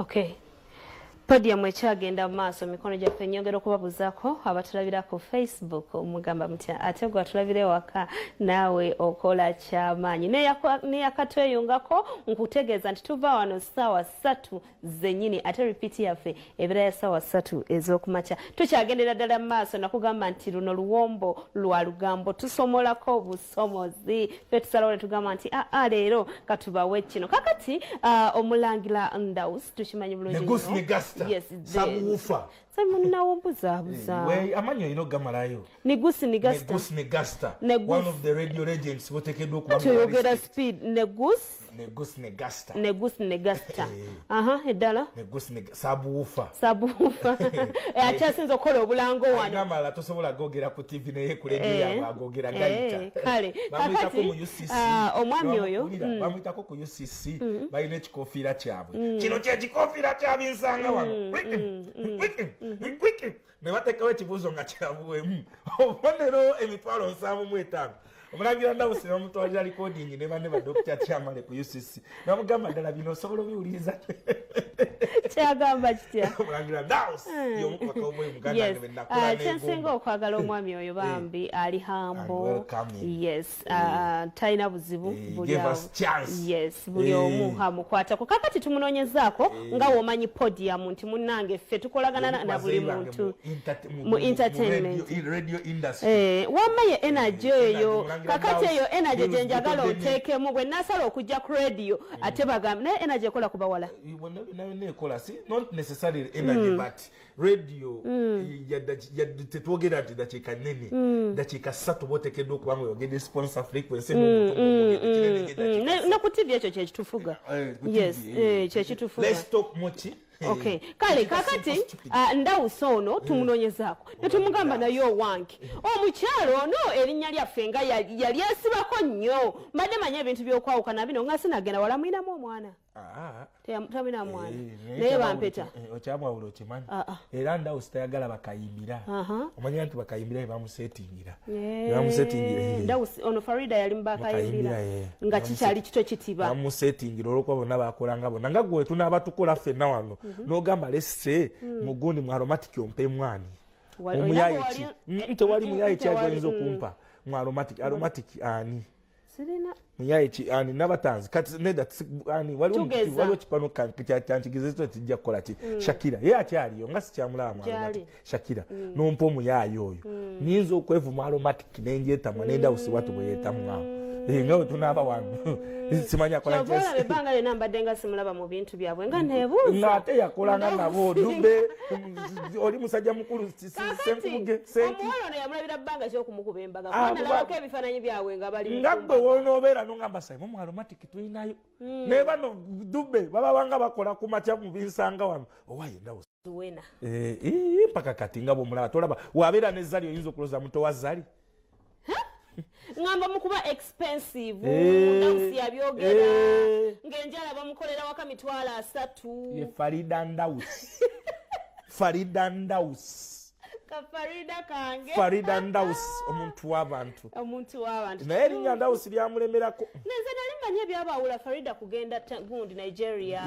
Okay. Podium ekyagenda mu maaso mikono gyaffe nnyongera okubabuzaako abatulabira ku Facebook omugamba mutya ate gwe atulabira ewaka naawe okola kyamaanyi neyakatweyungako nkutegeeza nti tuva wano ssaawa 3 zennyini ate ripiiti yaffe ebira ya ssaawa 3 ez'okumakya tukyagendera ddala mu maaso nakugamba nti luno luwombo lwa lugambo tusomolako obusomozi fe tusalawo ne tugamba nti leero katubawe kino kakati Omulangira Ndawusi tukimanyi bulungi yes, sabuufa buza amanyo ino gamalayo Negusi Negasta one of the radio legends wotekedwa okuyogera speed Negusi Negasta eddala sabuufa akyasinza okukola obulango wano gamala tosobola gogera ku TV naye ku radio yabwe agogera gayita kale bamuyitako mu UCC omwami oyo bamuyitako ku UCC balina ekikofiira kyabwe kino kyekikofiira kyabinsanga wano ne batekawo ekibuuzo nga kyabuwemu obubonero emitwalo 7.5 Omulangira Ndawusi n'omutwalira recording ne banne ba Dr. Chamale ku UCC namugamba ddala bino osobola obiwuliriza kyagamba kitya Omulangira Ndawusi y'omupaka omwe muganda ne nakula ne kyensinga okwagala omwami oyo bambi ali hambo talina buzibu buli omu hamukwatako kakati tumunoonyezaako nga womanyi podium nti munnange ffe tukolagana na buli muntu mu entertainment wammaye energy eyo kakati eyo energy gyenjagala oteekemu bwe nasala okujja ku radio ate bagamba naye energy ekola kuba wala not necessarily energy but radio tetwogera nti dakiika nnene dakiika 3 botekeddwa okuba nga oyogedde sponsor frequency ne ku TV ekyo kyekitufuga kyekitufuga let's talk mochi Okay. Kale kakati Ndawusi ono tumunoonyezaako ne tumugamba naye owange omukyalo ono erinnya lyaffe nga yali asibako nnyo mbadde manya ebintu by'okwawukana bino nga sinagenda wala mwinamu omwana tamina mwana naye bampeta okyamwawula okimanyi era Ndawusi tayagala bakayimbira omanya nti bakayimbira bamusetingira Ndawusi ono Faridah yali mubakayimbira nga kikyali kito kitiba bamusetingira olwokuba bonna bakolanga bonna nga gwe tunaaba tukola ffenna wano n'ogamba lesse mugundi mu aromatic ompe mwani omuyayiki tewali muyayiki agoyinza okumpa mu aromatic ani sirina muyayiki ani nabatanzi kati neda ani waliwo kipano kyankigezezo kijja kukola ki Shakira ye akyaliyo nga sikyamulaba mu aromatic Shakira n'ompa omuyayi oyo niyinza okwevu mu aromatic nenjetamwa n'Endawusi watu bwe yeetamu awo nga tunaaba wano simanya kola nti kyogera ebbanga lyonna mbadde nga simulaba mu bintu byabwe nga neebuuza ng'ate yakolanga nabo Dube oli musajja mukulu senkubuge omuwala ono yamulabira bbanga kyokumukuba embaga nalabako ebifaananyi byabwe nga bali nga gwe wonoobeera nongamba saimo mu aromatic tulinayo naye bano Dube babanga bakola ku makya mu binsanga wano owaye Ndawusi wena mpaka kati nga bwomulaba tolaba wabeera n'ezzali oyinza okuloza muto wa zzali ngamba mukuba expensive Ndawusi yabyogera ng'enjala bamukolera waka mitwalo 3 ye Faridah Ndawusi Faridah Ndawusi Faridah kange Faridah Ndawusi omuntu w'abantu naye erinnya Ndawusi lyamulemerako nze nali mmanyi ebyabawula Faridah kugenda gundi Nigeria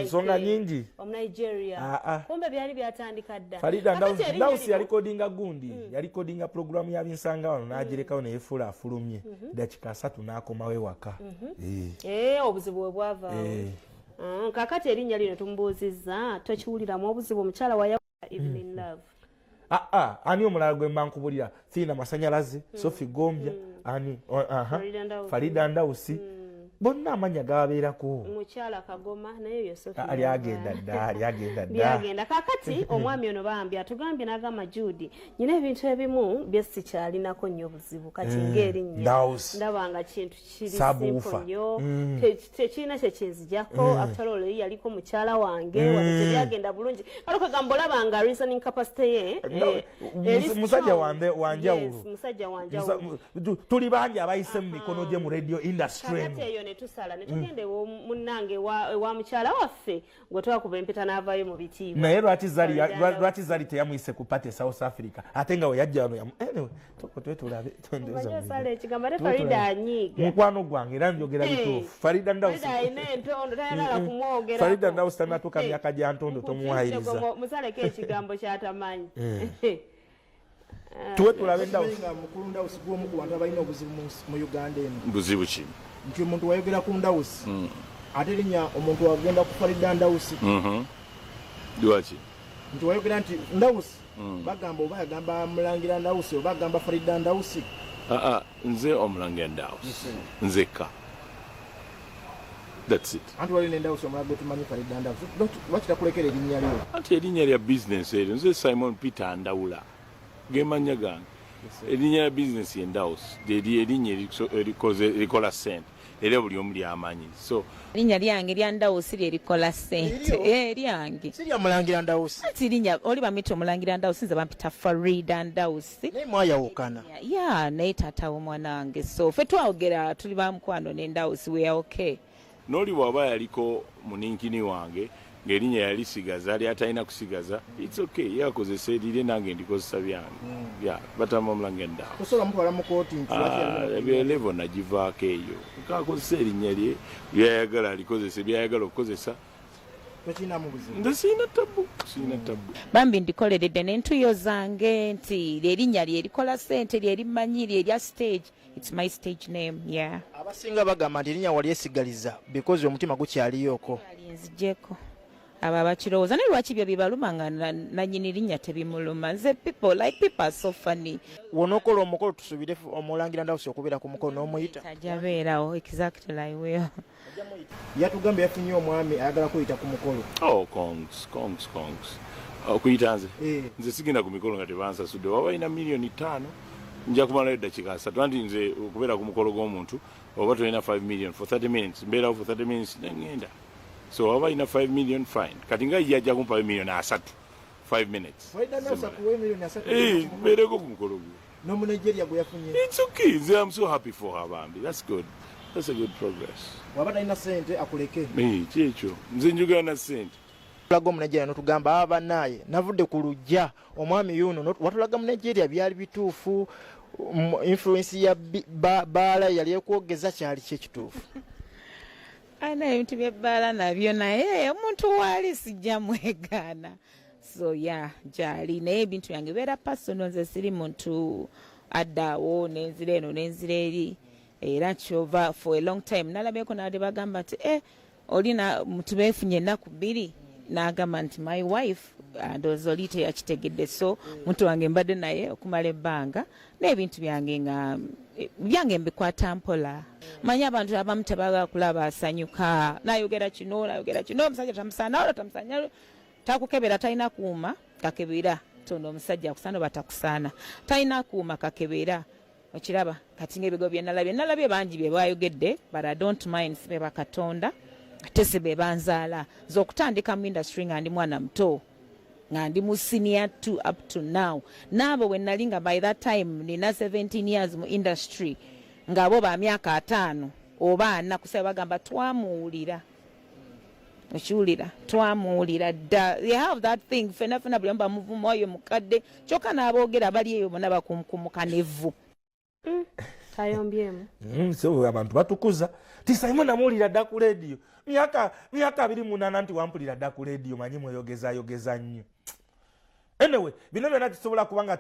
nsonga nyingi Nigeria kumbe byali byatandika dda Faridah Ndawusi yalikodinga gundi yalikodinga programu yabinsanga wano n'agirekawo neyefuula afulumye dakika 3 n'akomawo ewaka obuzibu bwe bwava kakati erinnya lino tumubuuzizza tokiwuliramu obuzibu omukyala waya evening love ani omulala gwe mbankubulira Fiina Masanyalaze Sophie Gombya ani Faridah Ndawusi bonna amanya gababeerako mukyala Kagoma naye yo Sophie alyagenda dda kakati omwami ono bambi atugambye n'agamba Judy nyina ebintu ebimu bye sikyalinako nnyo buzibu kati ng'erinnya ndabanga kintu kiri simple nnyo tekirina kyekinzijako after all yaliko mukyala wange watebyagenda bulungi kale kagamba olabanga reasoning capacity ye musajja wanjawulo tuli bangi abayise mu mikono gye mu radio industry ne tusala ne tugende munnange wa mukyala waffe gwe twakuba empeta n'avaayo mu bitiibwa naye lwaki zali teyamuyise ku pate South Africa ate nga we yajja wano anyway twetulabe sala ekigambo ate Faridah anyiiga mukwano gwange era njogera bituufu Faridah Ndawusi ayina entondo tayagala kumwogera Faridah Ndawusi tanatuuka myaka gya ntondo tomuwayiriza musaleko ekigambo kyatamanyi tuwe tulabe Ndawusi mukulu Ndawusi gwomu ku bantu abalina obuzibu mu Uganda eno buzibu ki nti omuntu wayogera ku Ndawusi ate linnya omuntu wagenda ku Faridah Ndawusi lwaki nti wayogera nti Ndawusi bagamba oba yagamba Omulangira Ndawusi oba agamba Faridah Ndawusi nze Omulangira Ndawusi nzekka that's it anti wali ne Ndawusi omulala gwe tumanyi Faridah Ndawusi lwaki takulekera erinnya lyo anti erinnya lya business eryo nze Simon Peter Ndawula gemanya gange erinnya lya business ye Ndawusi erinnya erikola sente era buli omu lyamanyi so erinnya lyange lya Ndawusi lyerikola sente lyange si lya Mulangira Ndawusi ati erinnya oli bamita Omulangira Ndawusi nze bampita Faridah Ndawusi naye mwayawukana naye taata w'omwana wange so ffe twawogera tuli bamukwano ne Ndawusi we are okay n'oli bw'aba yaliko muninkini wange ng'erinnya yali sigaza ali atalina kusigaza it's okay yakozesa erire nange ndikozesa byange batama Omulangira Ndawusi kusobola mutwala mu kooti nti levo nagivaako eyo kakozesa erinnya lye byayagala alikozesa byayagala okukozesa tekinamu buzibu nze siina tabu bambi ndikoleredde n'entuyo zange nti lyerinnya lyerikola sente lyerimanyi lyerya stage it's my stage name abasinga bagamba nti erinnya walyesigaliza because omutima gukyaliyoko nzijeko abo abakirowooza naye lwaki byo bibaluma nga nanyini linnya tebimuluma nze people are so funny wonookola omukolo tusuubire Omulangira Ndawusi okubeera ku mukolo n'omuyita tajabeerawo exactly like will yatugambye yafunye omwami ayagala kuyita ku mukolo kongs okuyita nze sigenda ku mikolo nga tebansasudde waba alina $5 million nja kumalayo eddakiika 3 anti nze okubeera ku mukolo gw'omuntu oba tolina $5 million for 30 minutes mbeerawo for 30 minutes nengenda so waba alina $5 million fine kati nga yajja kumpa $3 million 5 minutes mbeereko ku mukolo gwe n'Omunigeria gwe yafunye it's okay I'm so happy for her bambi that's a good progress waba talina sente akuleke kyekyo nze njogera na sente tulaga Omunigeria notugamba abanaye navudde ku lujja omwami yuno watulaga Munigeria byali bituufu influence ya baala yali ekwogeza kyali kyekituufu ana ebintu byebbaala nabyo naye omuntu waali sijja mwegaana so gyali naye ebintu byange beera personal nze siri muntu addaawo nenzira eno nenzira eri era kyova for a long time nalabyeko nabadde bagamba nti olina tubeefunye ennaku 2 n'agamba nti my wife ndowooza oli teyakitegedde so muntu wange mbadde naye okumala ebbanga n'ebintu byange nga byange mbikwata mpola manyi abantu abamu tebaagala kulaba asanyuka nayogera kino omusajja tamusaana takukebera talina kuuma kakebera tono omusajja akusaana oba takusaana talina kuuma kakebera okiraba kati ng'ebigo byenalabye bangi bye bayogedde but I don't mind sibe bakatonda ate sibe banzaala nze okutandika mu industry nga ndi mwana muto nga ndi mu senior 2 up to now naabo we nali nga by that time nina 17 years mu industry ngabo ba myaka 5 oba 4 kusaba bagamba twamuwulira okiwulira twamuwulira dda they have that thing fenafena buli mba muvumu oyo mukadde kyokka n'aboogera bali eyo bonna bakumukumuka nevu tayombyemu so abantu batukuza ti Simon amuwulira dda ku radio myaka 28 nti wampulira dda ku radio manyi mweyogeza nnyo anyway bino byonna tusobola kuba nga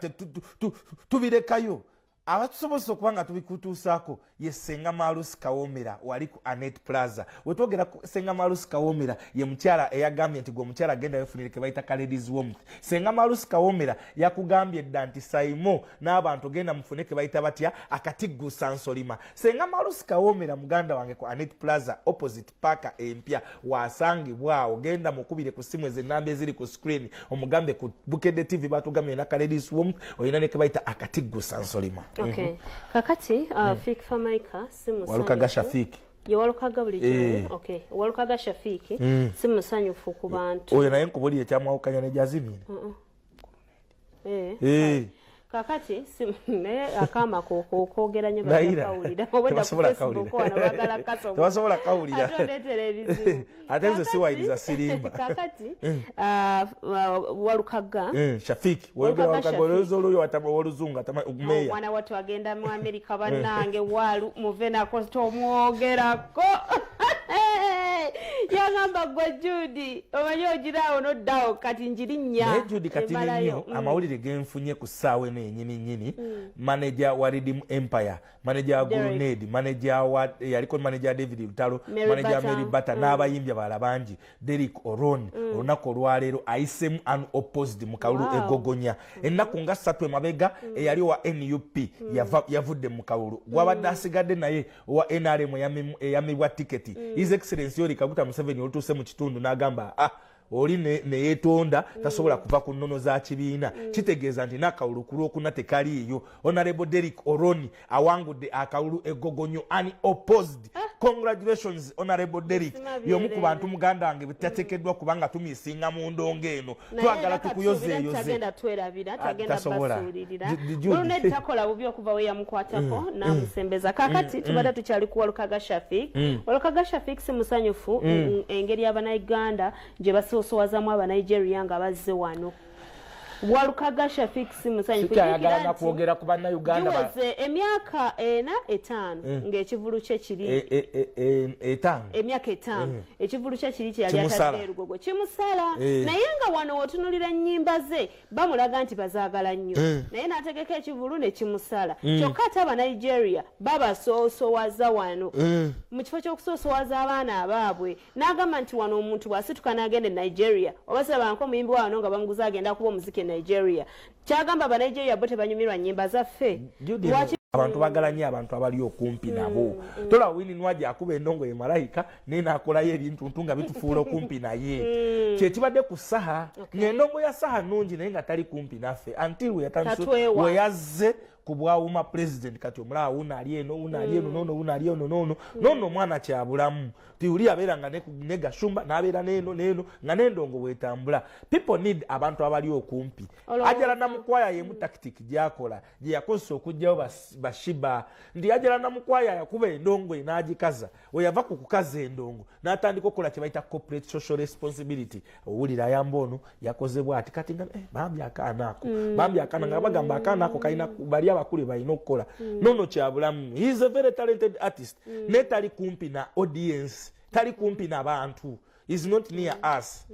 tubirekayo abatusobosa okuba nga tubikutuusaako ye Ssenga Malusi Kawomera wali ku Anet Plaza wetwogera Ssenga Malusi Kawomera ye mukyala eyagambye nti gwe omukyala agenda wefunire ke bayita Ladies Warmth. Ssenga Malusi Kawomera yakugambye dda nti Saimo n'abantu genda mufune ke bayita batya akatiggusa nsolima. Ssenga Malusi Kawomera muganda wange ku Anet Plaza opposite Parker empya wasangibwawo genda mukubire ku simu ezenamba eziri ku screen omugambe ku Bukedde TV batugambye na Ladies Warmth oyina ne ke bayita akatiggusa nsolima. Okay. Kakati Fik Famaika simu Walukaga Shafiki. Ye walukaga buli kimu. Okay. Walukaga Shafiki simu sanyufu ku bantu. Oyo naye nkubuli ekyamwawukanya ne Jazimina. kakati naye akama koogera nnyo bakawulira obwedda ku Facebook wano bagala kaso tebasobola kawulira atondetera ebizibu ate nze siwayiriza sirimba kakati Walukaga Shafiki Walukaga olwoyo oluzungu meya omwana wattu agenda mu Amerika bannange walu muvenako tomwogerako yagamba gwe Judy omanyi ogiraawo noddawo kati njirinnya naye Judy kati nnyo amawulire genfunye ku ssaawa eno ennyini manager wa Redeem Empire manager wa Grenade manager wa yaliko manager David Lutalo manager Mary Bata n'abayimbi abalala bangi Derek Oron olunaku olwaleero ayisemu unopposed mu kalulu egogonya ennaku nga 3 emabega eyali wa NUP yavudde mu kalulu gwabadde asigadde naye owa NRM eyamibwa tiketi His Excellency Yoweri Kaguta Museveni olutuuse mu kitundu n'agamba oli neyetonda tasobola kuva ku nnono za kibiina kitegeeza nti n'akawulu ku lwokuna tekaliiyo Honorable Derek Oroni awangudde akawulu egogonyo unopposed congratulations Honorable Derek y'omu ku bantu muganda wange betateekeddwa kubanga tumisinga mu ndongo eno twagala tukuyozeeyoze tasobola Brunette takola bubi okuva we yamukwatako n'amusembeza kakati tubadde tukyali ku Walukaga Shafik Walukaga Shafik si musanyufu engeri y'Abannayuganda gye basosowazamu Abanigeria nga bazze wano Walukaga Shafik si musanyufu yagala kwogera ku Bannayuganda giweze emyaka 4-5 ng'ekivulu kye kiri emyaka 5 ekivulu kye kiri kyali atadde Lugogo kimusala naye nga wano otunulira ennyimba ze bamulaga nti bazaagala nnyo naye n'ategeka ekivulu ne kimusala kyokka ate Abanigeria babasoosowaza wano mu kifo ky'okusoosowaza abaana abaabwe n'agamba nti wano omuntu bw'asituka n'agenda e Nigeria oba sirabanko omuyimbi wano nga bamuguza agenda kuba omuziki Nigeria kyagamba Abanigeria bo tebanyumirwa nnyimba zaffe abantu bagala nnyo abantu abali okumpi nabo tola wini nwaje akuba endongo ye malayika nenakolayo ebintu nga bitufuula okumpi naye kyekibadde ku saha ng'endongo ya saha nnungi naye nga tali kumpi naffe until we yazze ku bwawuma president kati omulaba wuno ali eno wuno ali eno nono wuno ali eno nono omwana kyabulamu tiuli abeera nga ne gashumba n'abeera n'eno nga n'endongo bwetambula people need abantu abali okumpi Ajala Namukwaya yemu tactic gyakola gye yakozesa okugyawo bashiba ndi Ajala Namukwaya yakuba endongo n'agikaza we yava ku kukaza endongo n'atandika okukola kye bayita corporate social responsibility owulira ayamba ono yakoze bw'ati kati nga bambi akaana nga bagamba akaana ako kalina bali abakulu balina okukola nono kyabulamu he is a very talented artist ne tali kumpi na audience tali kumpi n'abantu is not near us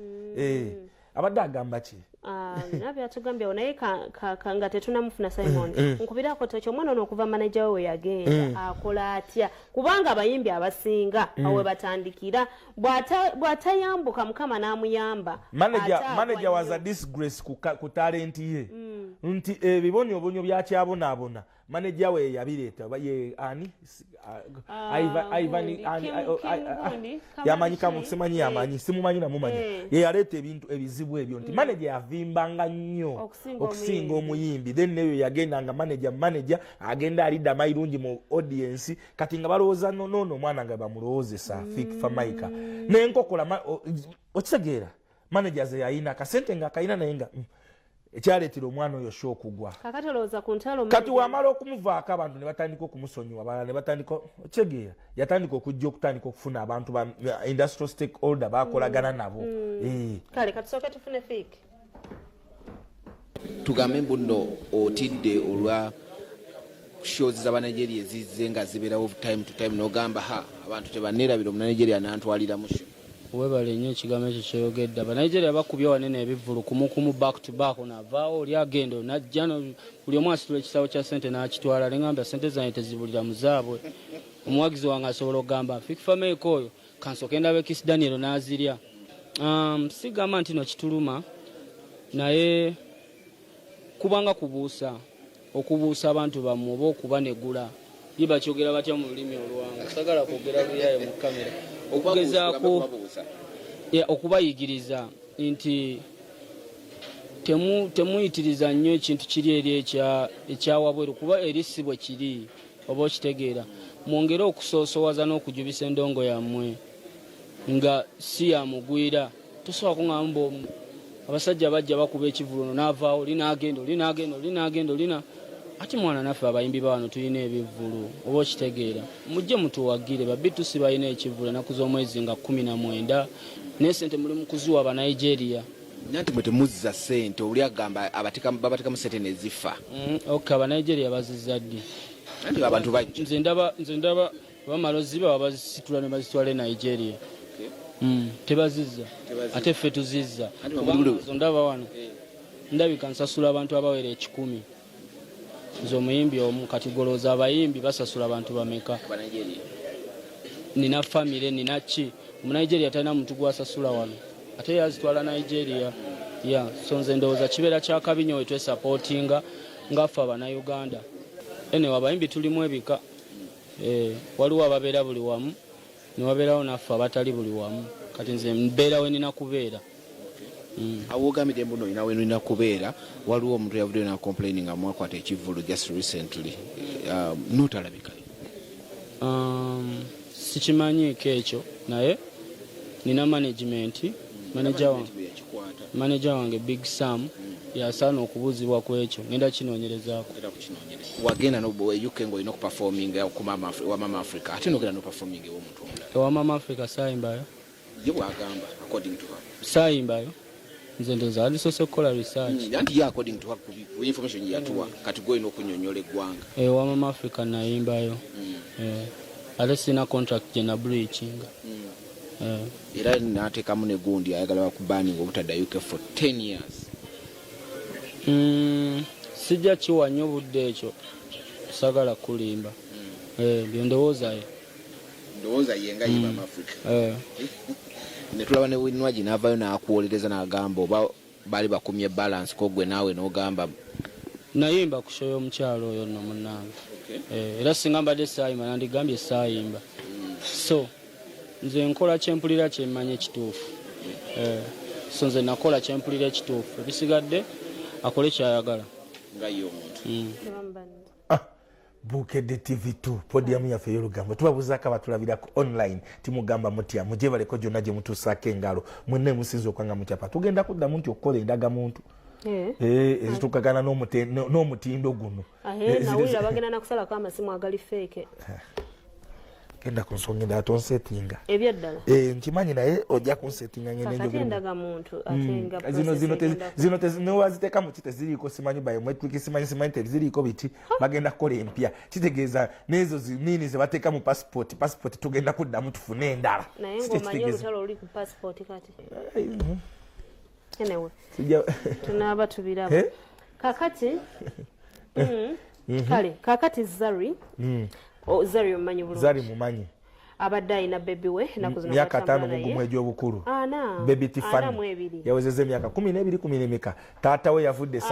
abadde agamba ki nabyo atugambye naye nga tetunamufuna Simon nkubirako tekyo omwana ono okuva manager we yagenda akola atya kubanga abayimbi abasinga awe batandikira bw'atayambuka mukama n'amuyamba manager was a disgrace ku talent ye nti ebibonyobonyo byakyabonaabona manager we yabireeta ye ani yamanyika mukimanyi yamanyi simumanyi namumanyi ye yaleeta ebintu ebizibu ebyo nti manager yavimbanga nnyo okusinga omuyimbi then neyo yagendanga manager agenda alidda amayirungi mu audience kati nga balowooza nono omwana nga bamulowoozesa famaika nenkokola okitegeera managers yayina akasente nga akayina naye nga ekyaleetera omwana oyo sho okugwa kati wamala okumuvaako abantu ne batandika okumusonyiwa abalala ne batandika okitegeera yatandika okujja okutandika okufuna abantu ba industrial stakeholder bakolagana nabo kale katusooke tufune fiiki tugambe mbuno otidde olwa shows z'Abanigeria ezizze nga zibeerawo time to time n'ogamba abantu tebaneerabira Omunayigeria n'antwalira mu show webale nnyo ekigambo ekyo kyeyogedde Abanigeria bakubye wanene ebivulu kumukumu back to back onavaawo oli agenda najja buli omu asitula ekisawo kya sente n'akitwala neŋŋamba sente zange tezibulira mu zaabwe omuwagizi wange asobola okugamba fikfameeko oyo kansooke ndaba Kiss Daniel n'azirya sigamba nti no kituluma naye kubanga okubuusa abantu bammwe oba okubanegula ye bakyogera batya mu lulimi oluwanga sagala kwogera luyayo mu kamera okugezaako okubayigiriza nti temuyitiriza nnyo ekintu kiri eri ekyawabweru kuba erisi bwe kiri oba okitegeera mwongere okusoosowaza n'okujubisa endongo yammwe nga si yamugwira tosobola kuŋŋamba abasajja bajja bakuba ekivuluno n'avaawo lina ati mwana naffe abayimbi bano tulina ebivulu oba okitegeera mujje mutuwagire babitusi balina ekivulu enaku z'omwezi nga 19 naye sente muli mu kuziwa Abanigeria. Nanti mwe temuzza ssente oli agamba babatekamu ssente ne zifa. Okay, Abanigeria bazizza ddi? Nanti abantu bajja. Nze ndaba bamala oziba bazisitula ne bazitwala Nigeria. Tebazizza ate ffe tuzizza ndaba wano ndabika nsasula abantu abawera 10 nze omuyimbi omu kati golooza abayimbi basasula abantu bameka nina famire nina ki Omunigeria talina muntu gwasasula wano ate yazitwala Nigeria so nze ndowooza kibeera kyakabi nnyo wetwesapootinga ngaffe Abanauganda ene abayimbi tulimu ebika waliwo ababeera buli wamu niwabeerawo naffe abatali buli wamu kati nze mbeera we nina kubeera. Awogambye mbuno ina we nina kubeera waliwo omuntu yavudde na complaining nga mwakwata ekivulu just recently nutalabika. Sikimanyiiko ekyo naye nina management manager wange Big Sam yasaana okubuuzibwa ku ekyo ngenda kinoonyerezaako. Wagenda UK ng'olina okuperforming ku Mama Africa ate n'ogenda n'operforming ew'omuntu omulala. Ewa Mama Africa saayimbayo. Ye bw'agamba according to her. Saayimbayo. Nze ndowooza alisoose okukola research. Anti ye according to her ku information gye yatuwa kati gw'olina okunnyonnyola eggwanga. Ewa Mama Africa nayimbayo. Ate sina contract gye na breachinga. Era n'ateekamu ne gundi ayagala bakubanning obutadda UK for 10 years. Sijja kiwanya obudde ekyo sagala kulimba byo ndowooza ye nga ye Mama Africa. Ne tulaba ne Winwaji n'avaayo n'akuwolereza n'agamba oba bali bakumye balance ko gwe naawe n'ogamba nayimba ku show y'omukyalo oyo nno munnange. Era singa mbadde saayimba nandigambye saayimba so nze nkola kyempulira kyemmanya ekituufu. So nze nakola kyempulira ekituufu ebisigadde akole kyayagala nga ye omuntu. Bukedde TV2 podium yaffe y'olugambo tubabuzaako abatulabirako online timugamba mutya mujje baleko gyonna gye mutuusaako engalo mwenna musinza okwanga mukyapa tugenda kuddamu nti okukola endagamuntu ezitukagana n'omutindo guno nawulira bagenda nakusalako amasimu agali feeke genda ku nsonga endala tonsetinga ebyeddala nkimanyi naye ojja kunsetinga zino nowaziteeka mu kite ziriiko simanyi biometric simanyi teziriiko biti bagenda kukola empya kitegeeza n'ezo zinini ze bateeka mu passport tugenda kuddamu tufune endala naye ng'omanyi olutalo oli ku passport kati anyway tunaaba tubiraba kakati kale kakati Zari omanyi bulungi. Zari mumanyi. Abadde alina bebi we naku zino myaka 5 mu mwezi obukulu. Bebi Tiffany. Yawezeze myaka 12 11. Taata we yavudde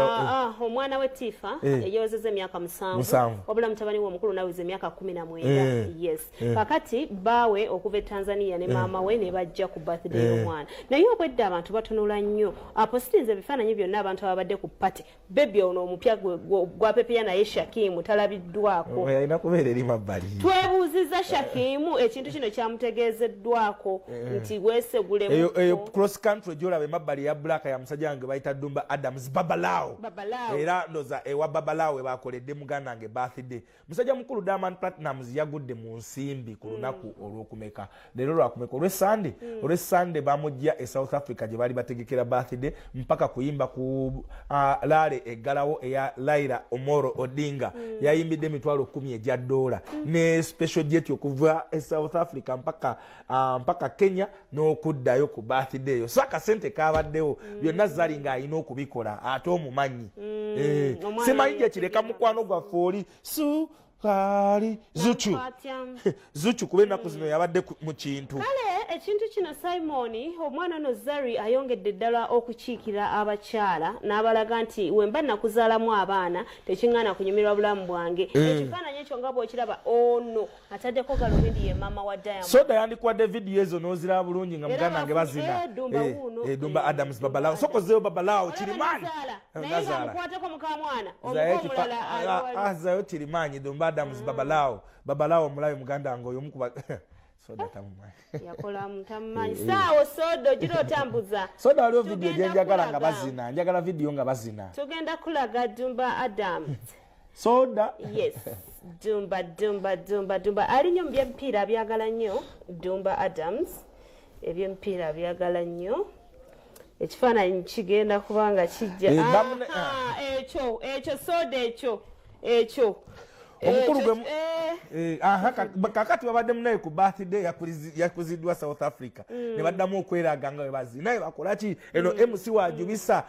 omwana we Tifa yawezeze myaka 7. Wabula mutabani we omukulu naweze myaka 19. Yes. Kakati bawe okuva Tanzania ne mama we ne bajja ku birthday y'omwana. Naye obwedde abantu batunula nnyo. Apostinze bifaananyi byonna abantu ababadde ku party. Bebi ono omupya gwa pepeya naye Shakimu talabiddwako. Alina kubeera eri mabbali. Twebuuziza Shakimu ekintu kino kyamutegeezeddwako nti weesegule eyo cross country gyolaba emabbali ya black ya musajja wange bayita Dumba Adams babalao era ndoza ewa babalao bakoledde muganda wange birthday musajja mukulu Diamond Platnumz yagudde mu nsimbi ku lunaku olw'okumeka leero lwakumeka olw'e Sunday bamujja e South Africa gye bali bategekera birthday mpaka kuyimba ku Lale eggalawo eya Laila Omoro Odinga yayimbidde $10,000 egya $, ne special jet okuva e South Africa mpaka Kenya n'okuddayo ku birthday yo so akasente kabaddewo byonna Zari ng'alina okubikola ate omumanyi simanyi gye kireka mukwano gwaffe oli Kali Zuchu kuba ennaku zino yabadde mu kintu kale ekintu kino Simon omwana no Zari ayongedde ddala okukiikira abakyala n'abalaga nti wemba nakuzaalamu abaana tekiŋŋaana kunyumirwa bulamu bwange ekifaananyi ekyo nga bw'okiraba ono ataddeko galubindi ye mama wa Diamond soda yandikuwadde vidiyo ezo n'oziraba bulungi nga muganda wange bazina Dumba Adams babalaawo sokozeeyo babalaawo kirimaanyi naye ngamukwateko mukamwana omulala azayo kirimaanyi Dumba Adams babalaawo omulabe muganda wange oyo mukuba soda tamumanyi yakola mutamumanyi saawo soda ogira otambuza soda waliwo video gyenjagala nga bazina njagala video nga bazina tugenda kulaga Dumba Adams soda yes Dumba ali nnyo mu by'emipiira byagala nnyo Dumba Adams eby'emipiira byagala nnyo ekifaananyi kigenda kubanga kijja ekyo soda ekyo omukulu gwe kakati babadde munaye ku birthday yakuziddwa South Africa ne baddamu okweraga nga webazi naye bakolaki eno MC wajubisa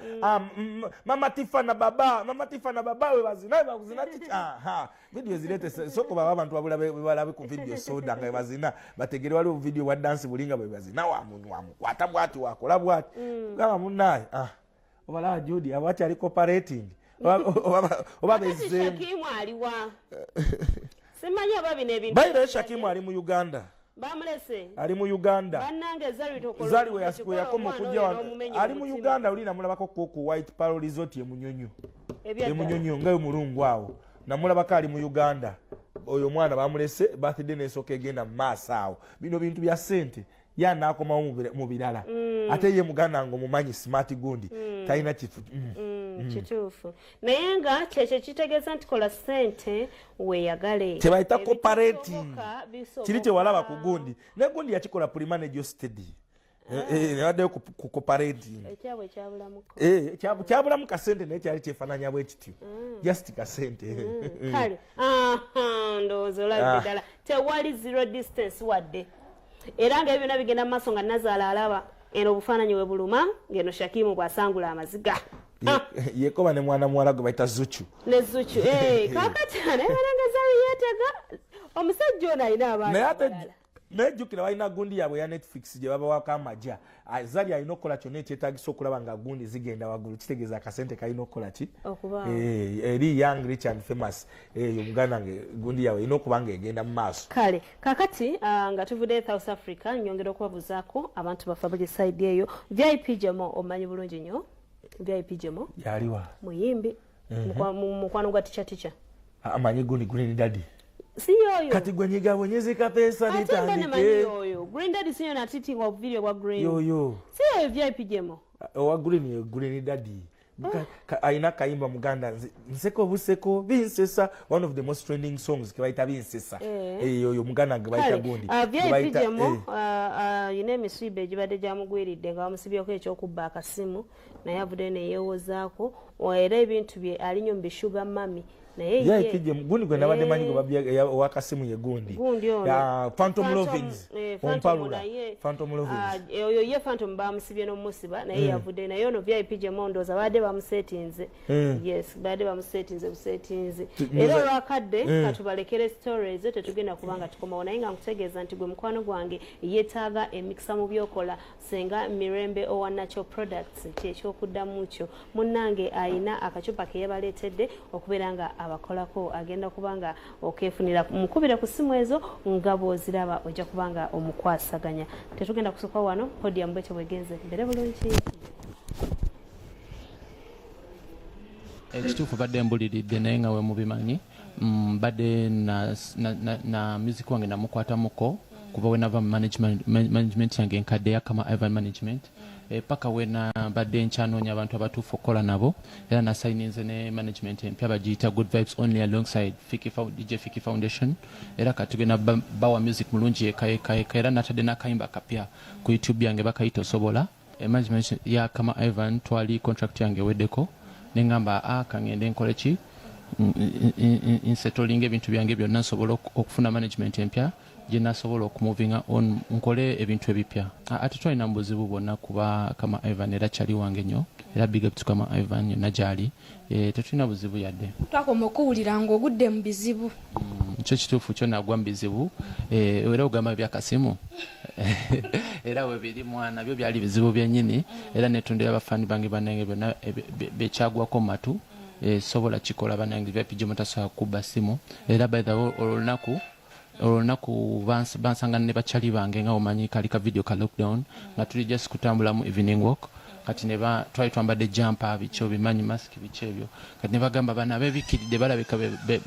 mama Tifa na baba webazi naye bakuzina kiki video zilete soko baba abantu babulabe ku video soda nga webazina bategere waliwo video wa dance bulinga webazina wamukwata bwati wakola bwati gaba munaye obala Judy abachi ali cooperating oba bezemu Shakimu aliwa simanya babine ebintu bayire Shakimu ali mu Uganda bamulese ali mu Uganda bannange zali we yakoma kujja ali mu Uganda ulina mulabako ku White Pearl Resort ye munyonyo ngayo mulungu awo namulabako ali mu Uganda oyo mwana bamulese birthday nesoka egenda mu maaso awo bino bintu bya sente yanakomawo mu birala ate ye muganda ngo mumanyi smart gundi talina kifu kituufu naye nga kyekyo kitegeeza nti kola sente weeyagale tebayita cooperating kiri kyewalaba ku gundi ne gundi yakikola pre-manage steady newaddeyo ku cooperating kyabulamu kasente naye kyali kyefaananya bwe kityo just kasente kale ndowooza olabye ddala tewali zero distance wadde era nga ebyonna bigenda mu maaso nga Nazaala alaba eno obufaananyi we buluma ng'eno Shakimu bw'asangula amaziga yekoba ne mwana muwala gwe bayita Zuchu ne Zuchu kakati anayebalanga yeetega omusajja ono alina abaana nejjukira balina gundi yaabwe ya Netflix gye babawako amaja zali alina okukola kyonna ekyetaagisa okulaba nga gundi zigenda waggulu kitegeeza akasente kalina okukola ki eri young rich and famous omuganda nge gundi yaabwe erina okuba nga egenda mu maaso kale kakati nga tuvudde South Africa nyongera okubabuzaako abantu baffe buli side eyo VIP Jemo omanyi bulungi nnyo VIP Jemo yaliwa muyimbi mukwano gwa ticha amanyi gundi ni dadi si yoyo kati gwe nyigabonyezeka pesa litandike Green Daddy siyo na titinga video wa Green yoyo si yoyo VIP Jemo owa Green Daddy aina kayimba muganda nseko buseko binsesa one of the most trending songs kebayita binsesa yoyo muganda gebayita gundi VIP Jemo yine emisibe egibadde gyamugwiridde nga bamusibyeko ekyokubba akasimu naye avudde neyewozaako era ebintu bye alinyo mu bishuga mami naye kije gundi gwe nabadde manyi gwe babya wakasimu ye gundi ya Phantom Lovings ompalula Phantom Lovings oyo ye Phantom bamusibye no musiba naye yavudde naye ono VIP Jemo ndoza bade bamusetinze yes bade bamusetinze era lwakadde katubalekere stories tetugenda kubanga tukoma naye nga nkutegeeza nti gwe mukwano gwange yetaaga emikisa mu byokola senga Mirembe owa Natural Products kyekyokudamu kyo munnange ayina akacupa ke yabaleetedde okubeera nga abakolako agenda kubanga okefunira mukubira ku simu ezo nga bw'oziraba ojja kubanga omukwasaganya tetugenda kusooka wano podium bwete bwegenze mbere bulungi ekituufu badde mbuliridde naye nga we mubimanyi badde na music wange namukwatamuko kuba wenava management yange enkadde yakama Ivan management paka wena badde nkyanoonya abantu abatuufu okukola nabo era nasayininze ne management empya bagiyita Good Vibes Only alongside DJ Fiki Foundation era katugenda bawa music mulungi eka era natadde n'akayimba kapya ku YouTube yange bakayita osobola management yakama Ivan twali contract yange weddeko nengamba kangende nkole ki insettling ebintu byange byonna nsobola okufuna management empya gye nasobola okumuvinga on nkole ebintu ebipya ate twalina mubuzibu bwonna kuba kama Ivan era kyali wange nnyo era big up to kama Ivan yonna gyali tetulina buzibu yadde twakoma okuwulira ng'ogudde mu bizibu kyo kituufu kyo nagwa mu bizibu era ogamba byakasimu era we biri mwana byo byali bizibu byennyini era netondera abafani bange bannange byonna bekyagwako matu sobola kikola bannange byapijja mutasobola kubba simu era by the way olunaku bansanga ne bakyali bange nga omanyi kali ka video ka lockdown nga tuli just kutambula mu evening walk kati ne twali twambadde jampa bikyo bimanyi mask bikyo ebyo kati ne bagamba bana bebikiridde balabika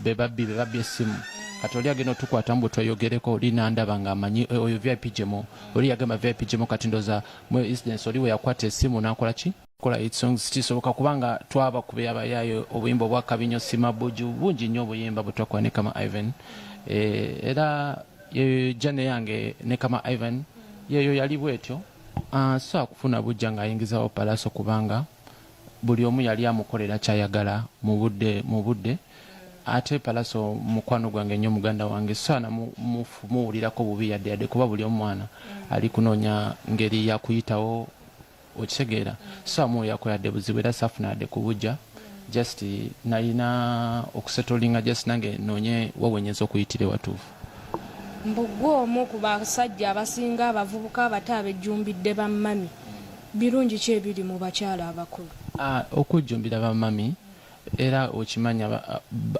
bebabbi essimu kati oli agenda otukwata mbu tweyogereko oli nandaba nga amanyi oyo VIP gemo oli yagamba VIP gemo kati ndoza mu incidence oli we yakwata essimu nakola ki kola hit songs kisoboka kubanga twaba kubeba yayo obuyimba bwa kabinyo simabuju bungi nnyo obuyimba butokwa ne kama Ivan era jane yange ne kama Ivan yeyo yali bwetyo so akufuna bujja nga ayingizawo palaso kubanga buli omu yali amukolera kyayagala mu budde ate palaso mukwano gwange nnyo muganda wange sana muwulirako bubi yadde kuba buli omwana ali kunoonya ngeri yakuyitawo okitegeera so amuwulirako yadde buzibu era safuna yadde kubujja just nalina okusetolinga just nange noonye wawenyeza okuyitira watuufu mbugwe omu ku basajja abasinga abavubuka abato abejjumbidde bammami birungi ki ebiri mu bakyala abakulu okujjumbira bammami era okimanya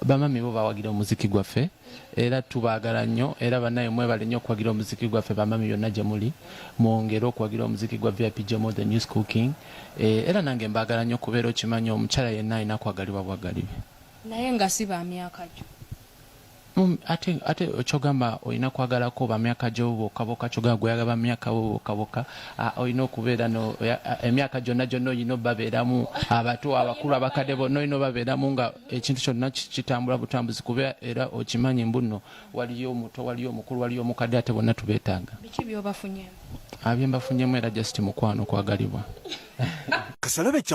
bamami bo bawagira omuziki gwaffe era tubaagala nnyo era bannaye mwebale nnyo okuwagira omuziki gwaffe bamami byonna gye muli mwongere okuwagira omuziki gwa VIP Gemo the New School King era nange mbaagala nnyo okubeera okimanya omukyala yenna alina kwagalibwa bwagalibwe naye nga si ba myaka gyo ate okyogamba olina kwagalako bamyaka gyo bokaboka kyogamba gweyagaba myaka bo bokaboka olina okubeera emyaka gyonna olina obabeeramu abato abakulu abakadde bonna olina obabeeramu nga ekintu kyonna kitambula butambuzi kuba era okimanyi mbuno waliyo omuto waliyo omukulu waliyo omukadde ate bonna tubeetaaga biki byobafunyemu byembafunyemu era just mukwano kwagalibwa